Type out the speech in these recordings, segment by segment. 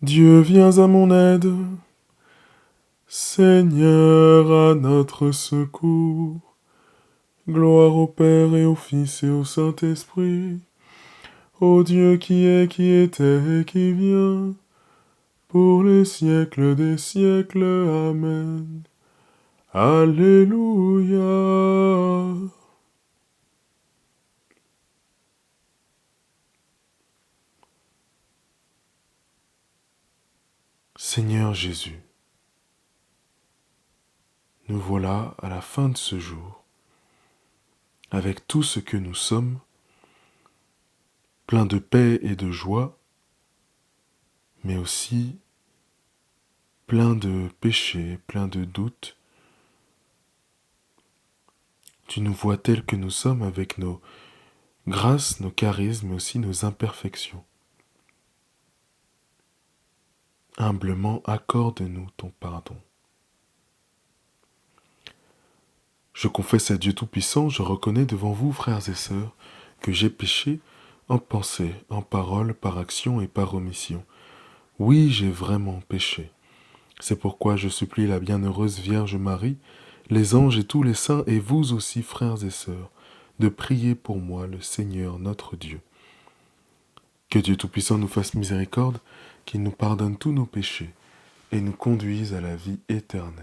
Dieu, viens à mon aide. Seigneur, à notre secours. Gloire au Père et au Fils et au Saint-Esprit. Ô Dieu qui était et qui vient, pour les siècles des siècles. Amen. Alléluia. Seigneur Jésus, nous voilà à la fin de ce jour, avec tout ce que nous sommes, plein de paix et de joie, mais aussi plein de péchés, plein de doutes. Tu nous vois tels que nous sommes avec nos grâces, nos charismes, mais aussi nos imperfections. Humblement, accorde-nous ton pardon. Je confesse à Dieu Tout-Puissant, je reconnais devant vous, frères et sœurs, que j'ai péché en pensée, en parole, par action et par omission. Oui, j'ai vraiment péché. C'est pourquoi je supplie la bienheureuse Vierge Marie, les anges et tous les saints, et vous aussi, frères et sœurs, de prier pour moi le Seigneur notre Dieu. Que Dieu Tout-Puissant nous fasse miséricorde, qu'il nous pardonne tous nos péchés et nous conduise à la vie éternelle.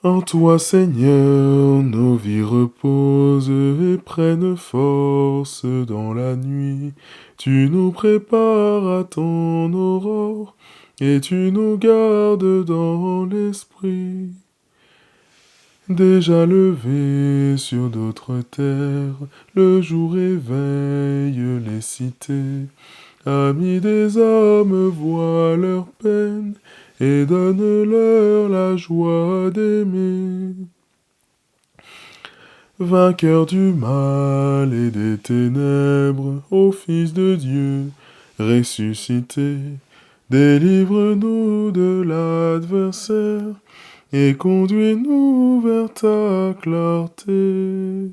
En toi, Seigneur, nos vies reposent et prennent force dans la nuit. Tu nous prépares à ton aurore et tu nous gardes dans l'esprit. Déjà levé sur d'autres terres, le jour éveille les cités. Amis des hommes, vois leur peine et donne-leur la joie d'aimer. Vainqueur du mal et des ténèbres, ô Fils de Dieu, ressuscité, délivre-nous de l'adversaire et conduis-nous vers ta clarté.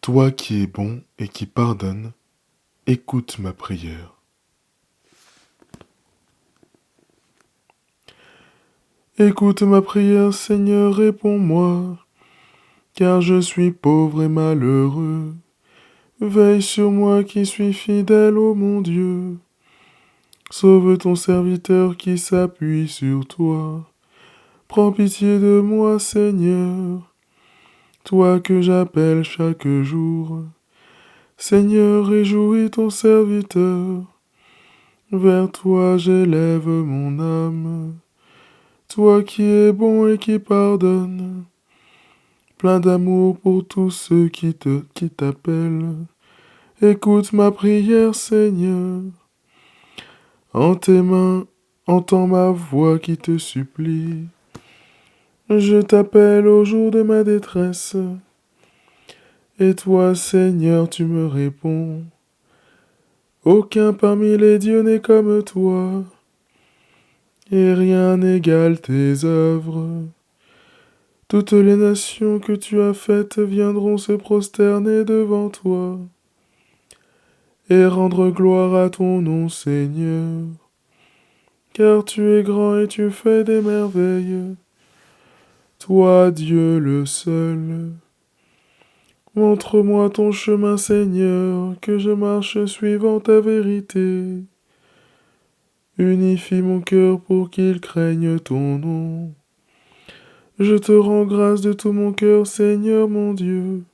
Toi qui es bon et qui pardonnes, écoute ma prière. Écoute ma prière, Seigneur, réponds-moi, car je suis pauvre et malheureux. Veille sur moi qui suis fidèle, ô mon Dieu. Sauve ton serviteur qui s'appuie sur toi. Prends pitié de moi, Seigneur, toi que j'appelle chaque jour. Seigneur, réjouis ton serviteur. Vers toi j'élève mon âme. Toi qui es bon et qui pardonne, plein d'amour pour tous ceux qui t'appellent. Écoute ma prière, Seigneur. En tes mains, entends ma voix qui te supplie. Je t'appelle au jour de ma détresse. Et toi, Seigneur, tu me réponds. Aucun parmi les dieux n'est comme toi, et rien n'égale tes œuvres. Toutes les nations que tu as faites viendront se prosterner devant toi, et rendre gloire à ton nom, Seigneur. Car tu es grand et tu fais des merveilles, toi, Dieu le seul. Montre-moi ton chemin, Seigneur, que je marche suivant ta vérité. Unifie mon cœur pour qu'il craigne ton nom. Je te rends grâce de tout mon cœur, Seigneur mon Dieu.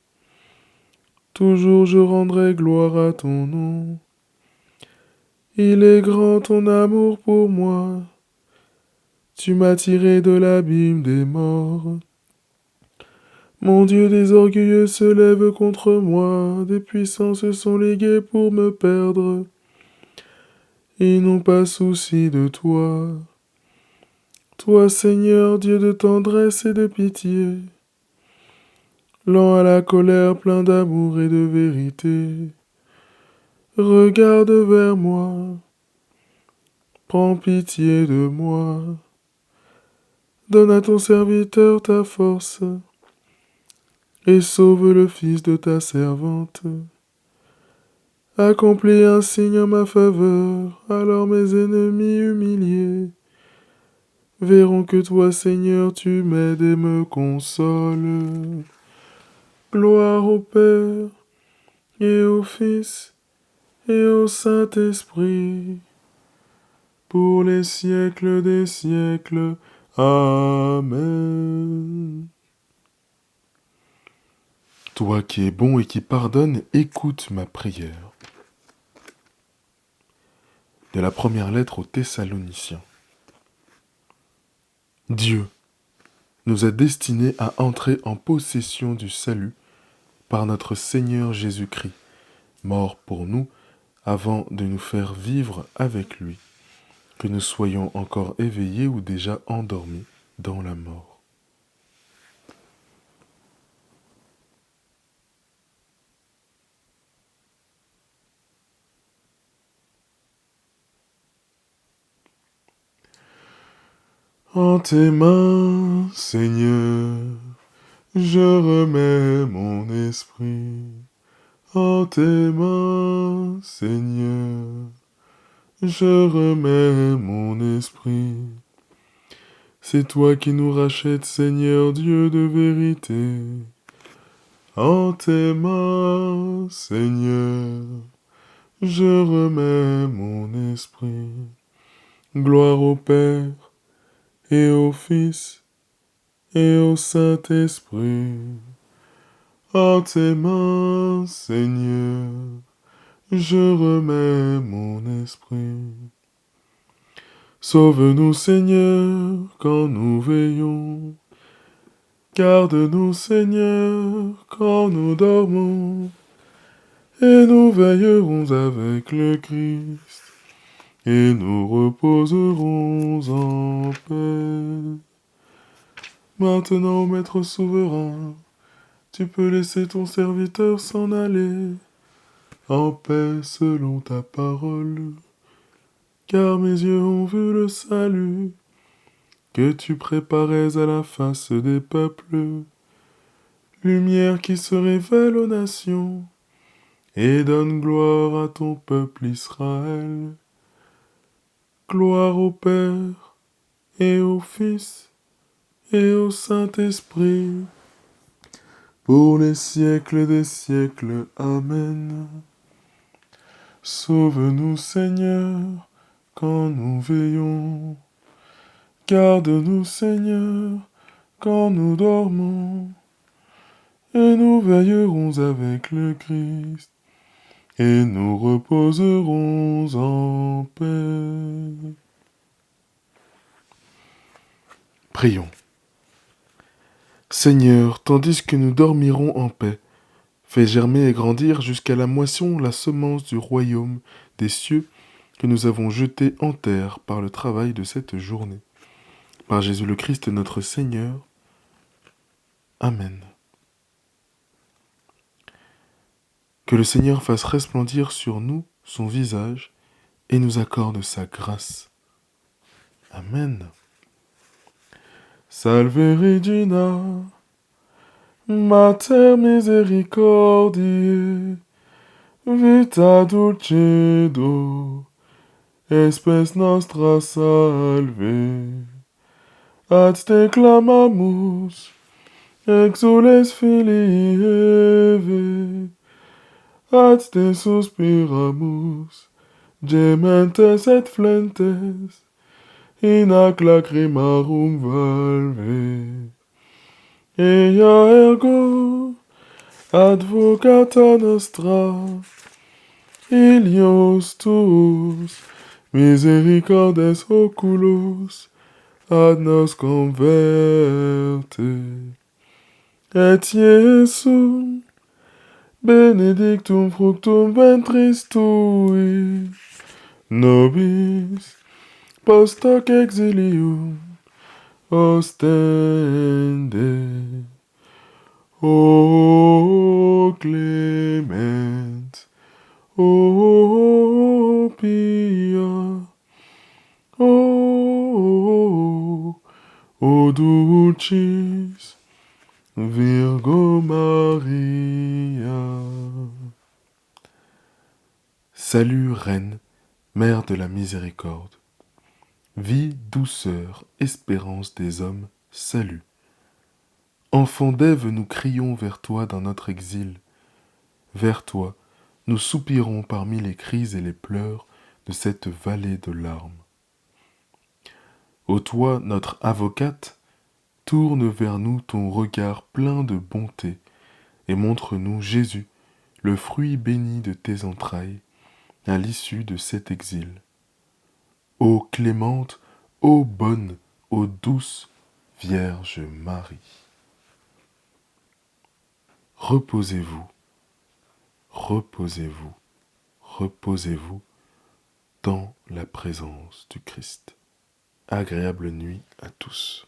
Toujours je rendrai gloire à ton nom. Il est grand ton amour pour moi. Tu m'as tiré de l'abîme des morts. Mon Dieu, des orgueilleux se lèvent contre moi, des puissants se sont ligués pour me perdre. Ils n'ont pas souci de toi. Toi, Seigneur, Dieu de tendresse et de pitié, lent à la colère, plein d'amour et de vérité, regarde vers moi, prends pitié de moi, donne à ton serviteur ta force, et sauve le fils de ta servante. Accomplis un signe en ma faveur, alors mes ennemis humiliés verront que toi, Seigneur, tu m'aides et me consoles. Gloire au Père et au Fils et au Saint-Esprit, pour les siècles des siècles. Amen. Toi qui es bon et qui pardonnes, écoute ma prière. De la première lettre aux Thessaloniciens. Dieu nous a destinés à entrer en possession du salut par notre Seigneur Jésus-Christ, mort pour nous avant de nous faire vivre avec lui, que nous soyons encore éveillés ou déjà endormis dans la mort. En tes mains, Seigneur, je remets mon esprit. En tes mains, Seigneur, je remets mon esprit. C'est toi qui nous rachètes, Seigneur Dieu de vérité. En tes mains, Seigneur, je remets mon esprit. Gloire au Père et au Fils et au Saint-Esprit. En tes mains, Seigneur, je remets mon esprit. Sauve-nous, Seigneur, quand nous veillons. Garde-nous, Seigneur, quand nous dormons. Et nous veillerons avec le Christ, et nous reposerons en paix. Maintenant, Maître souverain, tu peux laisser ton serviteur s'en aller, en paix selon ta parole, car mes yeux ont vu le salut que tu préparais à la face des peuples, lumière qui se révèle aux nations, et donne gloire à ton peuple Israël. Gloire au Père, et au Fils, et au Saint-Esprit, pour les siècles des siècles. Amen. Sauve-nous, Seigneur, quand nous veillons. Garde-nous, Seigneur, quand nous dormons. Et nous veillerons avec le Christ, et nous reposerons en paix. Prions. Seigneur, tandis que nous dormirons en paix, fais germer et grandir jusqu'à la moisson la semence du royaume des cieux que nous avons jetée en terre par le travail de cette journée. Par Jésus le Christ notre Seigneur. Amen. Que le Seigneur fasse resplendir sur nous son visage et nous accorde sa grâce. Amen. Salve Regina, Mater misericordiae, vita dulcedo, espes nostra salve. Ad te clamamus, exules filii Eve, ad te suspiramus, gementes et flentes, in ac lacrimarum valve. Ea ergo, advocata nostra, ilios tuus, misericordes oculos, ad nos converte. Et Iesum, benedictum fructum ventris tui, nobis post hoc exilium ostende. O clement, o pia, o dulcis Virgo Maria. Salut, Reine, Mère de la miséricorde. Vie, douceur, espérance des hommes, salut. Enfant d'Ève, nous crions vers toi dans notre exil. Vers toi, nous soupirons parmi les cris et les pleurs de cette vallée de larmes. Ô toi, notre avocate, tourne vers nous ton regard plein de bonté et montre-nous Jésus, le fruit béni de tes entrailles, à l'issue de cet exil. Ô clémente, ô bonne, ô douce Vierge Marie. Reposez-vous, reposez-vous, reposez-vous dans la présence du Christ. Agréable nuit à tous.